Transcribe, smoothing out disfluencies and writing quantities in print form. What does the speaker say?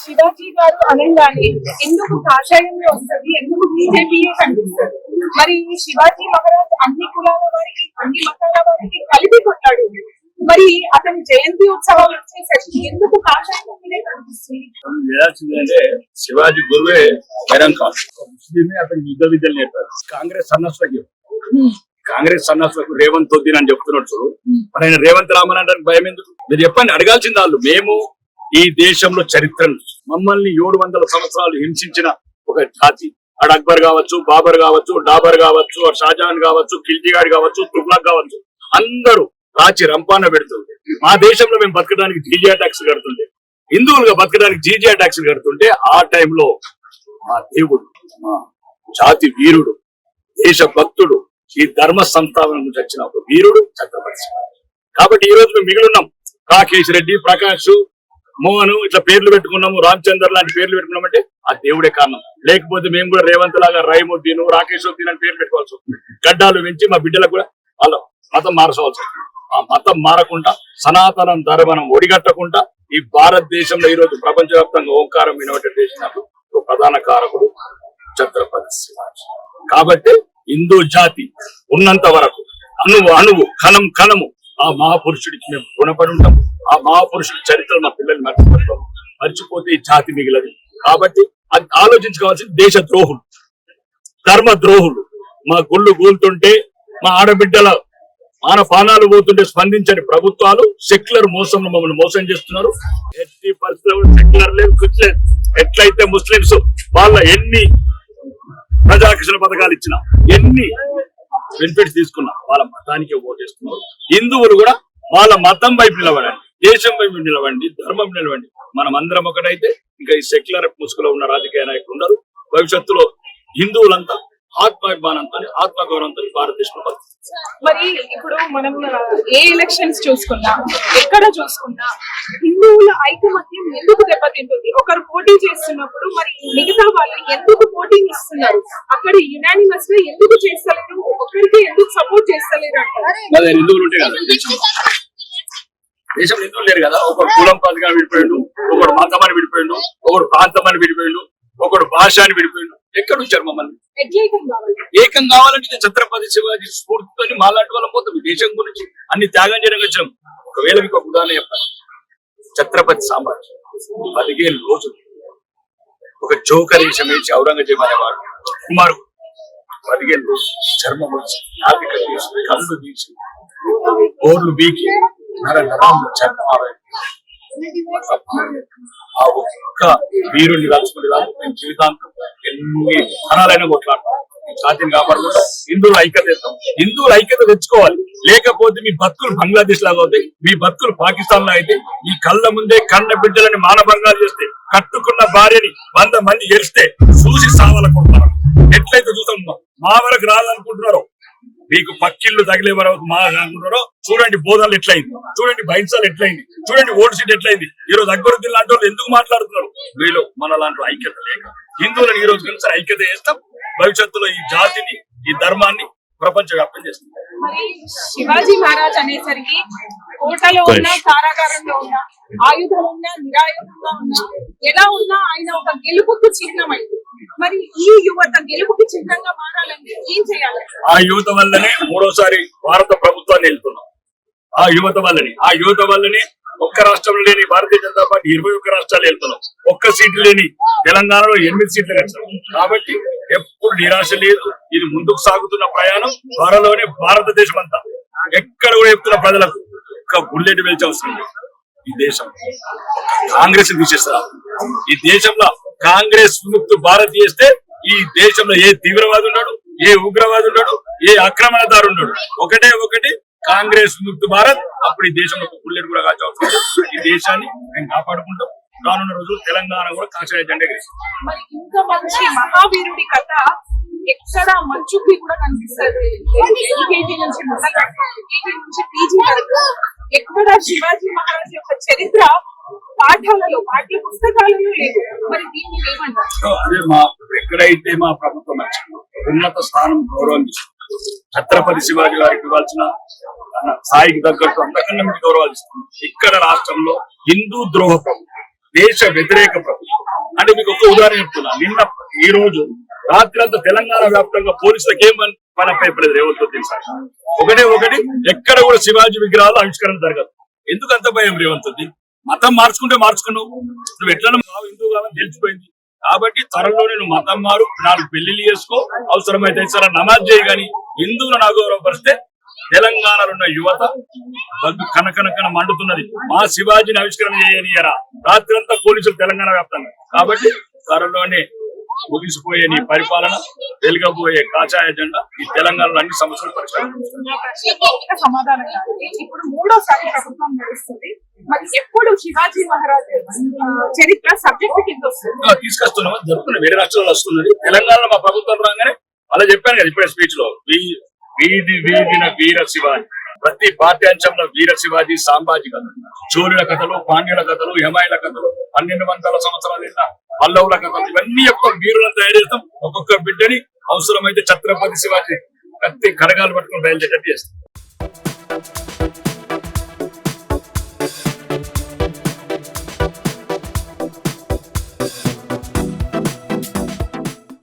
శివాజీ గారు అనగానే ఎందుకు కాషాయంలో వస్తుంది, ఎందుకు బీజేపీయే కనిపిస్తుంది? మరి శివాజీ మహారాజ్ అన్ని కులాల వారికి, అన్ని మతాల వారికి కలిపి కొట్టాడు. మరి అతని జయంతి ఉత్సవాలు వచ్చేసరికి ఎందుకు కాషాయంలోనే కనిపిస్తుంది? చేయాల్సిందంటే శివాజీ గురువే ముస్లిమే అతను యుద్ధ విద్యలు నేర్పారు. కాంగ్రెస్ సన్నాసులకు రేవంత్ వద్దీన్ అని చెప్తున్నట్టు మరి ఆయన రేవంత్ రామన్ అంటే భయం ఎందుకు? మీరు చెప్పండి. అడగాల్సింది వాళ్ళు. మేము ఈ దేశంలో చరిత్రను మమ్మల్ని 700 సంవత్సరాలు హింసించిన ఒక జాతి. అడు అక్బర్ కావచ్చు, బాబర్ కావచ్చు, డాబర్ కావచ్చు, షాజహాన్ కావచ్చు, ఖిల్జీగాడ్ కావచ్చు, తుగ్లక్ కావచ్చు, అందరూ రాచి రంపాన పెడుతుంది. మా దేశంలో మేము బతకడానికి జీజియా ట్యాక్స్ కడుతుంటే, హిందువులుగా బతకడానికి జీజియా ట్యాక్స్ కడుతుంటే, ఆ టైంలో మా దేవుడు, మా జాతి వీరుడు, దేశ భక్తుడు, ఈ ధర్మ సంస్థాపన నుంచి వచ్చిన ఒక వీరుడు ఛత్రపతి శివాజీ. కాబట్టి ఈ రోజు మేము మిగిలిన్నాం. రాకేష్ రెడ్డి, ప్రకాష్, మోహన్ ఇట్లా పేర్లు పెట్టుకున్నాము, రామచందర్ లాంటి పేర్లు పెట్టుకున్నామంటే ఆ దేవుడే కారణం. లేకపోతే మేము కూడా రేవంత్ లాగా రైముద్దీన్, రాకేష్ ఉద్దీన్ అని పేర్లు పెట్టుకోవాల్సి వస్తుంది. గడ్డాలు పెంచి మా బిడ్డలకు కూడా వాళ్ళ మతం మార్చవలసి వస్తుంది. ఆ మతం మారకుండా, సనాతనం ధర్మం ఒడిగట్టకుండా ఈ భారతదేశంలో ఈ రోజు ప్రపంచవ్యాప్తంగా ఓంకారం వినబట్టే దేశాలకు ప్రధాన కారకుడు ఛత్రపతి శివాజీ. కాబట్టి హిందూ జాతి ఉన్నంత వరకు అణువు అణువు, కణం కణము ఆ మహాపురుషుడికి మేము రుణపడి ఉంటాం. ఆ మహాపురుషుడి చరిత్రలు మా పిల్లలు మర్చిపోతాం. మర్చిపోతే ఈ జాతి మిగిలదు. కాబట్టి అది ఆలోచించుకోవాల్సింది దేశ ద్రోహులు, ధర్మ ద్రోహులు. మా గుళ్ళు కూలుతుంటే, మా ఆడబిడ్డల మానపానాలు పోతుంటే స్పందించని ప్రభుత్వాలు సెక్యులర్ మోసంలో మమ్మల్ని మోసం చేస్తున్నారు. ఎట్టి పరిస్థితుల్లో సెక్యులర్ లేదు, కుచ్చలేదు. ఎట్లయితే ముస్లింస్ వాళ్ళ ఎన్ని ప్రజాకర్షణ పథకాలు ఇచ్చినా, ఎన్ని బెనిఫిట్స్ తీసుకున్నా, వాళ్ళ మతానికే ఓటేస్తున్నారు. హిందువులు కూడా వాళ్ళ మతం వైపు నిలబడండి, దేశం వైపు నిలవండి, ధర్మం నిలవండి. మనం అందరం ఒకటైతే ఇంకా ఈ సెక్యులర్ ముసుగులో ఉన్న రాజకీయ నాయకులు ఉన్నారు. భవిష్యత్తులో హిందువులంతా ఆత్మాభిమానంతో, ఆత్మగౌరవంతో భారతదేశంలో. మరి ఇప్పుడు మనం ఏ ఎలక్షన్స్ చూసుకున్నా, ఎక్కడ చూసుకున్నా హిందువుల ఐకమత్యం ఎందుకు దెబ్బతింటుంది? ఒకరు పోటీ చేస్తున్నప్పుడు మరి మిగతా వాళ్ళు ఎందుకు పోటీని ఇస్తున్నారు? అక్కడ యునానిమస్ గా ఎందుకు చేస్తలేరు? ఒకరికి ఎందుకు సపోర్ట్ చేస్తలేరు అంటారు. హిందువులు ఉంటే కదా దేశంలో హిందువులు లేరు కదా. ఒకడు కులం పథకాన్ని విడిపోయాడు, ఒకడు మతం అని విడిపోయాడు, ఒకడు ప్రాంతం అని విడిపోయాడు, ఒకడు భాష అని విడిపోయాడు. ఎక్కడ ఉంచారు మమ్మల్ని? ఏకం కావాలంటే ఛత్రపతి శివాజీ స్ఫూర్తితో మాలాంటి వాళ్ళం పోతాం. దేశం గురించి అన్ని త్యాగం చేయడానికి వచ్చాం. ఒకవేళ మీకు ఒక ఉదాహరణ చెప్తాను. ఛత్రపతి సామ్రాజ్యం 15 రోజులు ఒక జోకరేషం వేసి ఔరంగజేబు అనేవాడు కుమారుడు 15 రోజులు చర్మం వచ్చి, నాపిక తీసి, కళ్ళు తీసి, గోర్లు బీకి, నరాలు చర్మం ఆ ఒక్క వీరుని కలుసుకునే మేము జీవితాంతం ఎన్ని ధనాలైనా కొట్లాడతాం. జాతిని కాపాడుకుంటాం. హిందువుల ఐక్యత తెస్తాం. హిందువుల ఐక్యత తెచ్చుకోవాలి. లేకపోతే మీ బతుకులు బంగ్లాదేశ్ లాగా అవుతాయి, మీ బతుకులు పాకిస్తాన్ లో అయితే, మీ కళ్ళ ముందే కన్న బిడ్డలని మానభంగాలు చేస్తే, కట్టుకున్న భార్యని 100 మంది గెలిస్తే చూసి సావాలనుకుంటున్నారు. ఎట్లయితే చూస్తాం మా వరకు రావాలనుకుంటున్నారో, మీకు పక్కిళ్ళు తగిలే వరకు మా అనుకుంటారో చూడండి. బోధాలు ఎట్లయింది చూడండి, బైన్సాలు ఎట్లయింది చూడండి, ఓటు సీట్ ఎట్లయింది. ఈ రోజు అక్బరుద్దీన్ లాంటి వాళ్ళు ఎందుకు మాట్లాడుతున్నారు? వీళ్ళు మన లాంటి ఐక్యత లేక హిందువులను ఈ రోజు కలిసి ఐక్యత చేస్తాం. భవిష్యత్తులో ఈ జాతిని, ఈ ధర్మాన్ని ప్రపంచవ్యాప్తం చేస్తాం. శివాజీ మహారాజ్ అనేసరికి కోటలో ఉన్నా, కారాగారంలో ఉన్నా, ఆయుధం ఉన్నా, నిరాయుధంగా ఉన్నా, ఎలా ఉన్నా ఆయన ఒక గెలుపుకు చిహ్నమైంది. మరి ఈ యువత గెలుపుకి చిహ్నంగా మారాలంటే ఏం చేయాలి? ఆ యువత వల్లనే మూడోసారి భారత ప్రభుత్వాన్ని వెళ్తున్నాం. ఆ యువత వల్లనే ఒక్క రాష్ట్రంలో లేని భారతీయ జనతా పార్టీ 21 రాష్ట్రాలు వెళ్తున్నాం. ఒక్క సీట్లు లేని తెలంగాణలో 8 సీట్లు గెలిచాం. కాబట్టి ఎప్పుడు నిరాశ లేదు. ఇది ముందుకు సాగుతున్న ప్రయాణం. త్వరలోనే భారతదేశం అంతా ఎక్కడ కూడా చెప్తున్న ప్రజలకు ఒక్క బుల్లెట్ వెళ్చే అవసరం లేదు. ఈ దేశం కాంగ్రెస్ తీసేస్తారు. ఈ దేశంలో కాంగ్రెస్ ముక్తు భారత్ చేస్తే ఈ దేశంలో ఏ తీవ్రవాది ఉన్నాడు, ఏ ఉగ్రవాది ఉన్నాడు, ఏ ఆక్రమణదారు ఉన్నాడు, ఒకటి కాంగ్రెస్ ముక్తు భారత్. అప్పుడు ఈ దేశంలో బుల్లెట్ కూడా కాల్చవలసి. ఈ దేశాన్ని మేము కాపాడుకుంటాం. రానున్న రోజులు తెలంగాణ కూడా కాషాయ జెండా ఎగరేస్తుంది. మరి ఇంకా మంచి మహావీరుడి కథ ఎక్కడ మంచుకి కూడా కనిపిస్తుంది. ఎల్కేజీ నుంచి నుంచి పీజీ వరకు ఎక్కడ శివాజీ మహారాజ్ యొక్క చరిత్ర పాఠాలలో, పాఠ్య పుస్తకాలలో లేదు. మరి దీన్ని ఏమంటారు? అదే ఎక్కడైతే మా ప్రభుత్వం ఉన్నత స్థానం గౌరవం ఇస్తుంది. ఛత్రపతి శివాజీ గారికి ఇవ్వాల్సిన స్థాయికి తగ్గట్టు అంతకన్నా గౌరవాలు ఇస్తుంది. ఇక్కడ రాష్ట్రంలో హిందూ ద్రోహ ప్రభుత్వం, దేశ వ్యతిరేక ప్రభుత్వం, అంటే మీకు ఒక ఉదాహరణ చెప్తున్నా. నిన్న ఈ రోజు రాత్రి అంతా తెలంగాణ వ్యాప్తంగా పోలీసులకు ఏం పని అయిపోలేదు రేవంత్ రెడ్డి సార్. ఒకటి ఎక్కడ కూడా శివాజీ విగ్రహాలు ఆవిష్కరణ జరగదు. ఎందుకు అంత భయం రేవంత్ రెడ్డి? మతం మార్చుకుంటే మార్చుకున్నావు, నువ్వు ఎట్లా హిందువు కావాలని తెలిసిపోయింది. కాబట్టి త్వరలోనే నువ్వు మతం మారు, 4 పెళ్లిళ్ళు చేసుకో, అవసరమైతే సరే నమాజ్ చేయి. కానీ హిందువులను అగౌరవపరిస్తే తెలంగాణలో ఉన్న యువత కనకనకన మండుతున్నది. మా శివాజీని ఆవిష్కరణ చేయనియరా రాత్రంతా పోలీసులు తెలంగాణ వ్యాప్తంగా. కాబట్టి త్వరలోనే ముగిసిపోయే నీ పరిపాలన, వెలుగబోయే కాషాయ జెండా ఈ తెలంగాణలో అన్ని సమస్యలు పరిష్కారం. ఇంకా సమాధానం కావాలి. ఇప్పుడు 3వ ప్రభుత్వం నడుస్తుంది. మరి ఎప్పుడు శివాజీ మహారాజ్ చరిత్ర సబ్జెక్ట్ కింద వస్తుంది తీసుకొస్తున్నామా జరుగుతుంది. వేరే రాష్ట్రాల్లో వస్తున్నది. తెలంగాణలో మా ప్రభుత్వం రాగానే అలా చెప్పాను కదా ఇప్పుడే స్పీచ్ లో, వీధి వీధిన వీర శివాజీ, ప్రతి పాఠ్యాంశంలో వీర శివాజీ, సాంబాజీ కథలు, చోరుల కథలు, పాండ్యుల కథలు, యమాయిల కథలు, 1200 సంవత్సరాల పల్లవుల కథలు, ఇవన్నీ యొక్క వీరులను తయారు చేస్తాం. ఒక్కొక్క బిడ్డని అవసరమైతే ఛత్రపతి శివాజీ కత్తి కడగాలు పట్టుకుని బయలుదేరేటట్టు చేస్తాం.